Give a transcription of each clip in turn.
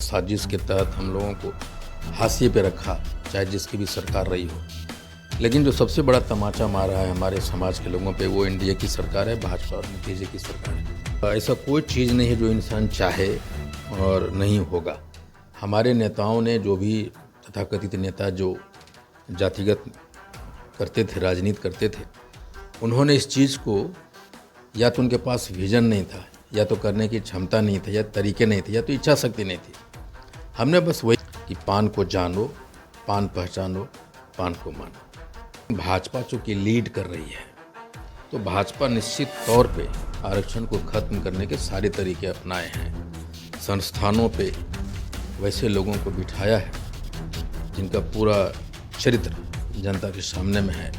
साजिश के तहत हम लोगों को हाशिए पे रखा, चाहे जिसकी भी सरकार रही हो। लेकिन जो सबसे बड़ा तमाचा मारा है हमारे समाज के लोगों पे, वो एनडीए की सरकार है, भाजपा और नीतीश जी की सरकार है। ऐसा कोई चीज़ नहीं है जो इंसान चाहे और नहीं होगा। हमारे नेताओं ने, जो भी तथाकथित नेता जो जातिगत करते थे, राजनीति करते थे, उन्होंने इस चीज़ को, या तो उनके पास विजन नहीं था, या तो करने की क्षमता नहीं थी, या तरीके नहीं थे, या तो इच्छा शक्ति नहीं थी। हमने बस वही कि पान को जानो, पान पहचानो, पान को मानो। भाजपा चूँकि लीड कर रही है, तो भाजपा निश्चित तौर पे आरक्षण को खत्म करने के सारे तरीके अपनाए हैं। संस्थानों पे वैसे लोगों को बिठाया है जिनका पूरा चरित्र जनता के सामने में है,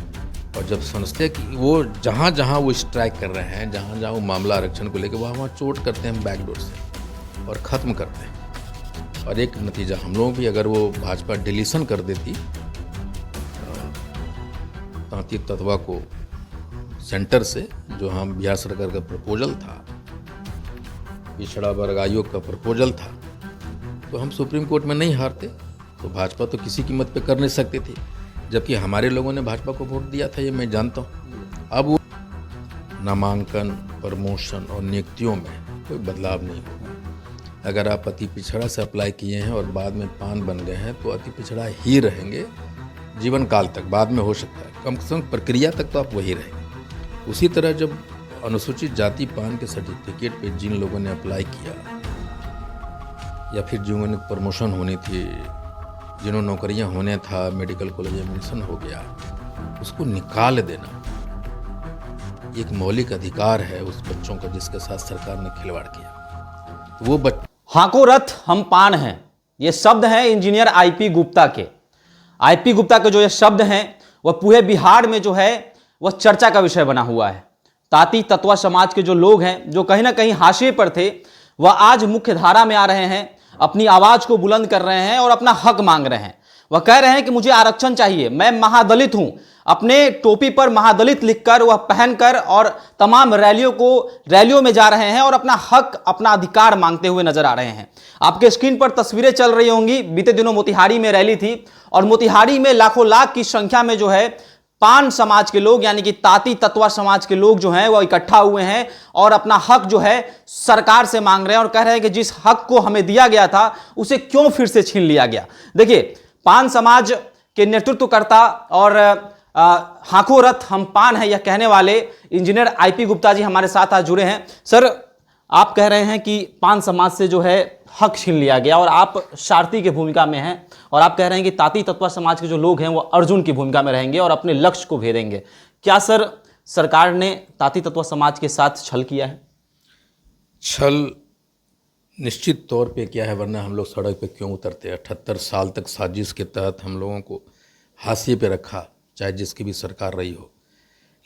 और जब संस्था की वो जहाँ जहाँ वो स्ट्राइक कर रहे हैं, जहाँ जहाँ वो मामला आरक्षण को लेकर वहाँ चोट करते हैं बैकडोर से और ख़त्म करते हैं। और एक नतीजा हम लोगों भी, अगर वो भाजपा डिलीशन कर देती तांती तत्वा को सेंटर से, जो हम बिहार सरकार का प्रपोजल था, पिछड़ा वर्ग आयोग का प्रपोजल था, तो हम सुप्रीम कोर्ट में नहीं हारते। तो भाजपा तो किसी कीमत पे कर नहीं सकती थी, जबकि हमारे लोगों ने भाजपा को वोट दिया था, ये मैं जानता हूँ। अब वो नामांकन, प्रमोशन और नियुक्तियों में कोई बदलाव नहीं होगा। अगर आप अति पिछड़ा से अप्लाई किए हैं और बाद में पान बन गए हैं, तो अति पिछड़ा ही रहेंगे जीवन काल तक। बाद में हो सकता है, कम से कम प्रक्रिया तक तो आप वही रहेंगे। उसी तरह जब अनुसूचित जाति पान के सर्टिफिकेट पे जिन लोगों ने अप्लाई किया, या फिर जिन्होंने प्रमोशन होनी थी, जिन्होंने नौकरियां होने था, मेडिकल कॉलेज एडमिशन हो गया, उसको निकाल देना एक मौलिक अधिकार है उस बच्चों का जिसके साथ सरकार ने खिलवाड़ किया। तो वो हाको रथ हम पान हैं, ये शब्द हैं इंजीनियर आईपी गुप्ता के। आईपी गुप्ता के जो ये शब्द हैं, वह पूरे बिहार में जो है वह चर्चा का विषय बना हुआ है। ताती तत्वा समाज के जो लोग हैं, जो कहीं ना कहीं हाशिए पर थे, वह आज मुख्य धारा में आ रहे हैं, अपनी आवाज को बुलंद कर रहे हैं और अपना हक मांग रहे हैं। वह कह रहे हैं कि मुझे आरक्षण चाहिए, मैं महादलित हूं। अपने टोपी पर महादलित लिखकर, वह पहनकर और तमाम रैलियों में जा रहे हैं और अपना हक, अपना अधिकार मांगते हुए नजर आ रहे हैं। आपके स्क्रीन पर तस्वीरें चल रही होंगी। बीते दिनों मोतिहारी में रैली थी और मोतिहारी में लाखों लाख की संख्या में जो है पान समाज के लोग, यानी कि ताती तत्वा समाज के लोग जो हैं वह इकट्ठा हुए हैं और अपना हक जो है सरकार से मांग रहे हैं और कह रहे हैं कि जिस हक को हमें दिया गया था उसे क्यों फिर से छीन लिया गया। देखिए, पान समाज के नेतृत्वकर्ता और हाको रथ हम पान है यह कहने वाले इंजीनियर आईपी गुप्ता जी हमारे साथ आज जुड़े हैं। सर, आप कह रहे हैं कि पान समाज से जो है हक छीन लिया गया और आप सारथी की भूमिका में हैं, और आप कह रहे हैं कि ताती तत्वा समाज के जो लोग हैं वो अर्जुन की भूमिका में रहेंगे और अपने लक्ष्य को भेदेंगे। क्या सर, सरकार ने ताती तत्वा समाज के साथ छल किया है? छल निश्चित तौर पे किया है, वरना हम लोग सड़क पे क्यों उतरते। 78 साल तक साजिश के तहत हम लोगों को हाशिए पे रखा, चाहे जिसकी भी सरकार रही हो।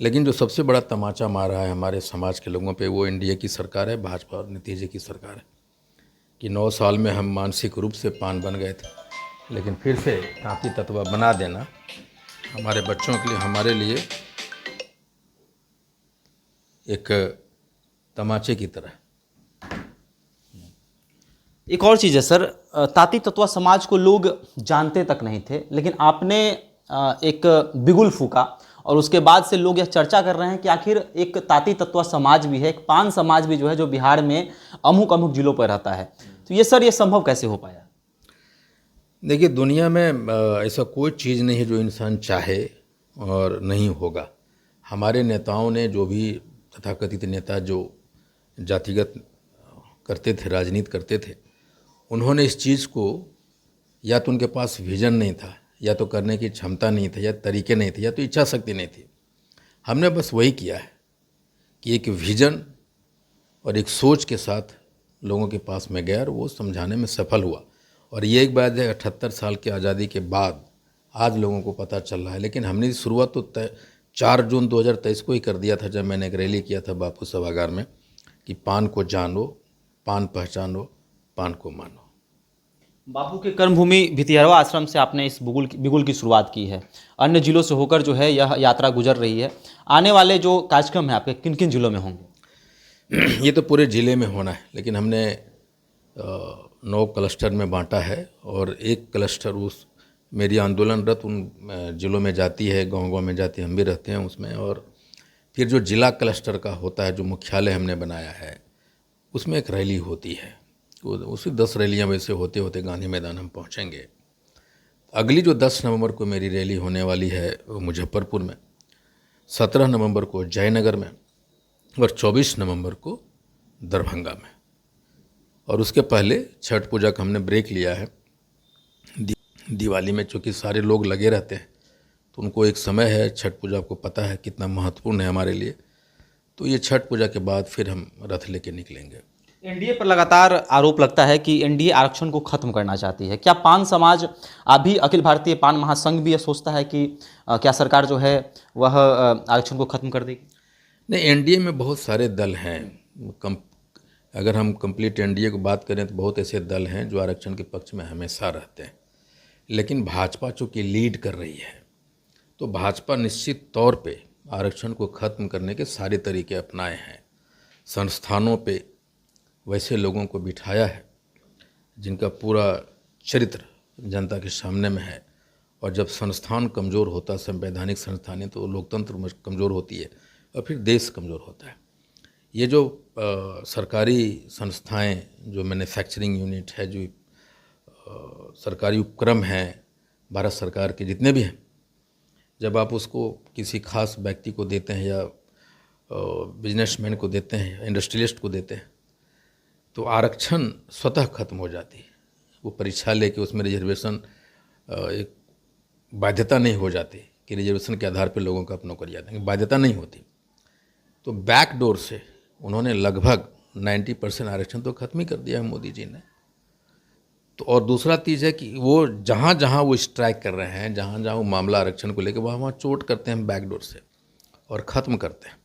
लेकिन जो सबसे बड़ा तमाचा मारा है हमारे समाज के लोगों पे, वो एनडीए की सरकार है, भाजपा और नीतीश जी की सरकार है। कि 9 साल में हम मानसिक रूप से पान बन गए थे, लेकिन फिर से ताती तत्वा बना देना हमारे बच्चों के लिए, हमारे लिए एक तमाचे की तरह। एक और चीज़ है सर, ताती तत्वा समाज को लोग जानते तक नहीं थे, लेकिन आपने एक बिगुल फूका और उसके बाद से लोग यह चर्चा कर रहे हैं कि आखिर एक ताती तत्वा समाज भी है, एक पान समाज भी जो है, जो बिहार में अमुक अमुक जिलों पर रहता है। तो ये सर, ये संभव कैसे हो पाया? देखिए, दुनिया में ऐसा कोई चीज़ नहीं है जो इंसान चाहे और नहीं होगा। हमारे नेताओं ने, जो भी तथाकथित नेता जो जातिगत करते थे, राजनीति करते थे, उन्होंने इस चीज़ को, या तो उनके पास विजन नहीं था, या तो करने की क्षमता नहीं थी, या तरीके नहीं थे, या तो इच्छा शक्ति नहीं थी। हमने बस वही किया है कि एक विजन और एक सोच के साथ लोगों के पास में गया और वो समझाने में सफल हुआ। और ये एक बात है, 78 साल की आज़ादी के बाद आज लोगों को पता चल रहा है। लेकिन हमने शुरुआत तो 4 जून 2023 को ही कर दिया था, जब मैंने एक रैली किया था बापू सभागार में, कि पान को जानो, पान पहचानो, पान को मानो। बापू के कर्मभूमि भितिहरवा आश्रम से आपने इस बिगुल की शुरुआत की है। अन्य जिलों से होकर जो है यह यात्रा गुजर रही है। आने वाले जो कार्यक्रम है आपके किन किन जिलों में होंगे? ये तो पूरे ज़िले में होना है, लेकिन हमने 9 क्लस्टर में बांटा है और एक क्लस्टर उस मेरी आंदोलनरत उन जिलों में जाती है, गांव-गांव में जाती है, हम भी रहते हैं उसमें। और फिर जो जिला क्लस्टर का होता है, जो मुख्यालय हमने बनाया है, उसमें एक रैली होती है। उसी 10 रैलियाँ वैसे होते होते गांधी मैदान हम पहुँचेंगे। अगली जो 10 नवंबर को मेरी रैली होने वाली है वो मुजफ्फरपुर में, 17 नवंबर को जयनगर में और 24 नवंबर को दरभंगा में। और उसके पहले छठ पूजा का हमने ब्रेक लिया है। दिवाली में चूँकि सारे लोग लगे रहते हैं तो उनको एक समय है, छठ पूजा आपको पता है कितना महत्वपूर्ण है हमारे लिए, तो ये छठ पूजा के बाद फिर हम रथ लेके निकलेंगे। एनडीए पर लगातार आरोप लगता है कि एनडीए आरक्षण को खत्म करना चाहती है। क्या पान समाज, अभी अखिल भारतीय पान महासंघ भी यह सोचता है कि क्या सरकार जो है वह आरक्षण को खत्म कर देगी? नहीं, एनडीए में बहुत सारे दल हैं। अगर हम कंप्लीट एनडीए की बात करें तो बहुत ऐसे दल हैं जो आरक्षण के पक्ष में हमेशा रहते हैं, लेकिन भाजपा चूँकि लीड कर रही है तो भाजपा निश्चित तौर पे आरक्षण को ख़त्म करने के सारे तरीके अपनाए हैं। संस्थानों पे वैसे लोगों को बिठाया है जिनका पूरा चरित्र जनता के सामने में है, और जब संस्थान कमज़ोर होता है, संवैधानिक संस्थान है, तो लोकतंत्र कमज़ोर होती है और फिर देश कमज़ोर होता है। ये जो सरकारी संस्थाएं, जो मैन्युफैक्चरिंग यूनिट है, जो सरकारी उपक्रम हैं भारत सरकार के जितने भी हैं, जब आप उसको किसी खास व्यक्ति को देते हैं या बिजनेसमैन को देते हैं, इंडस्ट्रियलिस्ट को देते हैं, तो आरक्षण स्वतः खत्म हो जाती है। वो परीक्षा लेके उसमें रिजर्वेशन एक बाध्यता नहीं हो जाती कि रिजर्वेशन के आधार पर लोगों को नौकरियाँ देंगे, बाध्यता नहीं होती। तो बैकडोर से उन्होंने लगभग 90% आरक्षण तो खत्म ही कर दिया है मोदी जी ने। तो और दूसरा चीज़ है कि वो जहाँ जहाँ वो स्ट्राइक कर रहे हैं, जहाँ जहाँ वो मामला आरक्षण को लेकर वहाँ चोट करते हैं बैकडोर से और ख़त्म करते हैं।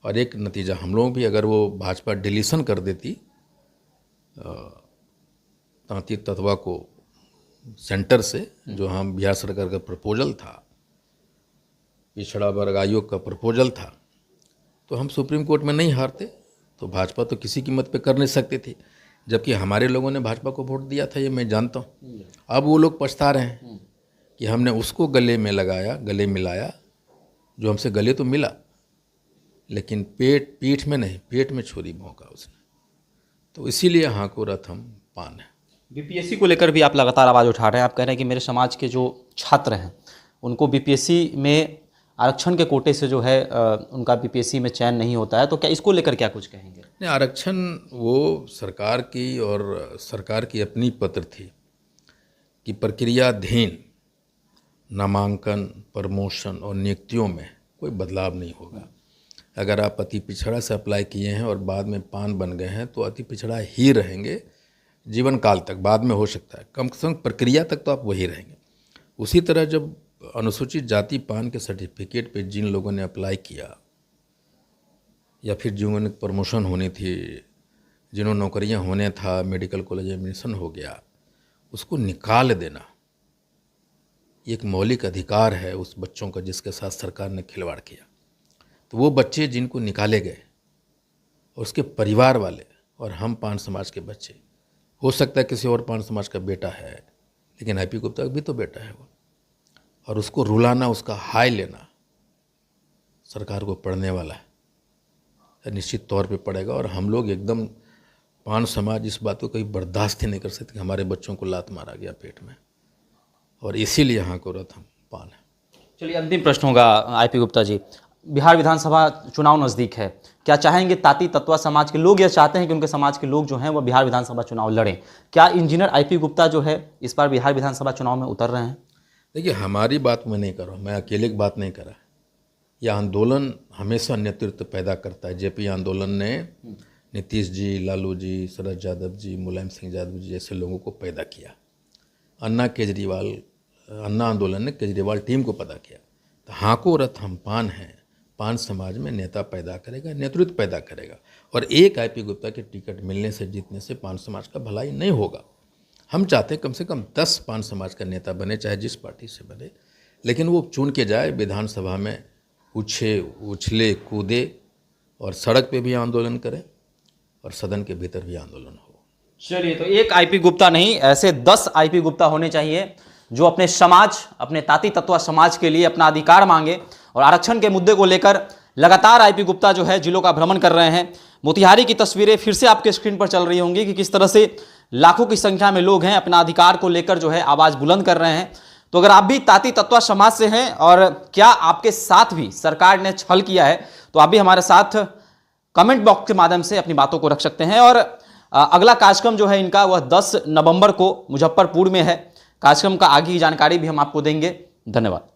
और एक नतीजा हम लोग भी, अगर वो भाजपा डिलीशन कर देती तांती तत्वा को सेंटर से, जो हम बिहार सरकार का प्रपोजल था, पिछड़ा वर्ग आयोग का प्रपोजल था, तो हम सुप्रीम कोर्ट में नहीं हारते। तो भाजपा तो किसी कीमत पे कर नहीं सकती थी, जबकि हमारे लोगों ने भाजपा को वोट दिया था, ये मैं जानता हूँ। अब वो लोग पछता रहे हैं कि हमने उसको गले में लगाया, गले मिलाया, जो हमसे गले तो मिला लेकिन पीठ में नहीं, पेट में छुरी भोंका उसने। तो इसीलिए हाँ को रथ हम पान है। बीपीएससी को लेकर भी आप लगातार आवाज़ उठा रहे हैं। आप कह रहे हैं कि मेरे समाज के जो छात्र हैं उनको बीपीएससी में आरक्षण के कोटे से जो है उनका बीपीएससी में चयन नहीं होता है, तो क्या इसको लेकर क्या कुछ कहेंगे? नहीं, आरक्षण वो सरकार की और सरकार की अपनी पत्र थी कि प्रक्रियाधीन नामांकन, प्रमोशन और नियुक्तियों में कोई बदलाव नहीं होगा। अगर आप अति पिछड़ा से अप्लाई किए हैं और बाद में पान बन गए हैं तो अति पिछड़ा ही रहेंगे जीवन काल तक। बाद में हो सकता है, कम से कम प्रक्रिया तक तो आप वही रहेंगे। उसी तरह जब अनुसूचित जाति पान के सर्टिफिकेट पे जिन लोगों ने अप्लाई किया या फिर जिन्होंने प्रमोशन होनी थी, जिन्होंने नौकरियां होने था, मेडिकल कॉलेज एडमिशन हो गया, उसको निकाल देना ये एक मौलिक अधिकार है उस बच्चों का जिसके साथ सरकार ने खिलवाड़ किया। तो वो बच्चे जिनको निकाले गए और उसके परिवार वाले और हम पान समाज के बच्चे, हो सकता है किसी और पान समाज का बेटा है, लेकिन आईपी गुप्ता का भी तो बेटा है वो, और उसको रुलाना, उसका हाय लेना सरकार को पड़ने वाला है, निश्चित तौर पे पड़ेगा। और हम लोग एकदम पान समाज इस बात को कभी बर्दाश्त ही नहीं कर सकते कि हमारे बच्चों को लात मारा गया पेट में, और इसीलिए यहाँ को रथ हम पान है। चलिए, अंतिम प्रश्न होगा आईपी गुप्ता जी। बिहार विधानसभा चुनाव नज़दीक है, क्या चाहेंगे ताती तत्वा समाज के लोग, या चाहते हैं कि उनके समाज के लोग जो हैं वो बिहार विधानसभा चुनाव लड़ें? क्या इंजीनियर आईपी गुप्ता जो है इस बार बिहार विधानसभा चुनाव में उतर रहे हैं? देखिए, हमारी बात मैं नहीं कर रहा हूँ, मैं अकेले की बात नहीं कर रहा। यह आंदोलन हमेशा नेतृत्व पैदा करता है। जेपी आंदोलन ने नीतीश जी, लालू जी, शरद यादव जी, मुलायम सिंह यादव जी जैसे लोगों को पैदा किया। अन्ना आंदोलन ने केजरीवाल टीम को पैदा किया। तो हाँ को रथ हम पान हैं, पान समाज में नेता पैदा करेगा, नेतृत्व पैदा करेगा। और एक आईपी गुप्ता के टिकट मिलने से, जीतने से पान समाज का भलाई नहीं होगा। हम चाहते हैं कम से कम 10 पान समाज का नेता बने, चाहे जिस पार्टी से बने, लेकिन वो चुन के जाए, विधानसभा में उछले कूदे और सड़क पे भी आंदोलन करें और सदन के भीतर भी आंदोलन हो। चलिए, तो एक आईपी गुप्ता नहीं, ऐसे 10 आईपी गुप्ता होने चाहिए जो अपने समाज, अपने ताती तत्वा समाज के लिए अपना अधिकार मांगे। और आरक्षण के मुद्दे को लेकर लगातार आईपी गुप्ता जो है जिलों का भ्रमण कर रहे हैं। मोतिहारी की तस्वीरें फिर से आपके स्क्रीन पर चल रही होंगी कि किस तरह से लाखों की संख्या में लोग हैं अपना अधिकार को लेकर जो है आवाज बुलंद कर रहे हैं। तो अगर आप भी ताती तत्वा समाज से हैं और क्या आपके साथ भी सरकार ने छल किया है, तो आप भी हमारे साथ कमेंट बॉक्स के माध्यम से अपनी बातों को रख सकते हैं। और अगला कार्यक्रम जो है इनका वह 10 नवंबर को मुजफ्फरपुर में है। कार्यक्रम का आगे की जानकारी भी हम आपको देंगे। धन्यवाद।